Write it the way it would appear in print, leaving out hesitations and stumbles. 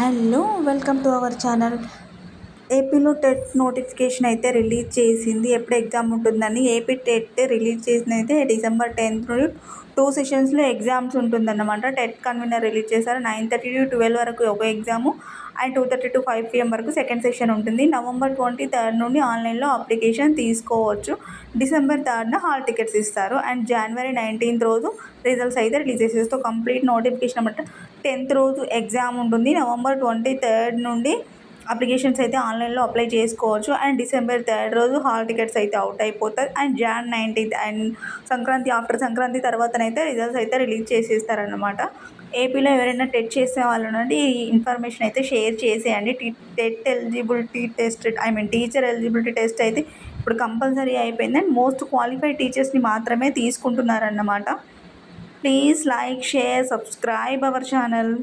Hello welcome to our channel. ఏపీలో TET notification అయితే release చేసింది. ఎప్పుడు ఎగ్జామ్ ఉంటుందని ఏపీ టెట్ రిలీజ్ చేసింది అయితే డిసెంబర్ 10th నుండి 2 సెషన్స్లో ఎగ్జామ్స్ ఉంటుందన్నమాట. టెట్ కన్వీనర్ రిలీజ్ చేశారు. 9:30 to 12 వరకు ఒక ఎగ్జాము అండ్ 2:30 to 5 PM వరకు సెకండ్ సెషన్ ఉంటుంది. నవంబర్ 23rd నుండి ఆన్లైన్లో అప్లికేషన్ తీసుకోవచ్చు. డిసెంబర్ 3rd హాల్ టికెట్స్ ఇస్తారు అండ్ జనవరి 19th రోజు రిజల్ట్స్ అయితే రిలీజ్ చేసేస్తారు. కంప్లీట్ నోటిఫికేషన్ అన్నమాట. 10th రోజు ఎగ్జామ్ ఉంటుంది. నవంబర్ 23rd నుండి అప్లికేషన్స్ అయితే ఆన్లైన్లో అప్లై చేసుకోవచ్చు అండ్ డిసెంబర్ 3rd రోజు హాల్ టికెట్స్ అయితే అవుట్ అయిపోతాయి and Jan 19th and after Sankranti తర్వాతనైతే రిజల్ట్స్ అయితే రిలీజ్ చేసేస్తారనమాట. ఏపీలో ఎవరైనా టెట్ చేసే వాళ్ళు ఉంటే ఈ ఇన్ఫర్మేషన్ అయితే షేర్ చేసేయండి. TET eligibility test teacher eligibility test అయితే ఇప్పుడు కంపల్సరీ అయిపోయింది అండ్ మోస్ట్ క్వాలిఫైడ్ టీచర్స్ని మాత్రమే తీసుకుంటున్నారన్నమాట. Please like, share, subscribe our channel.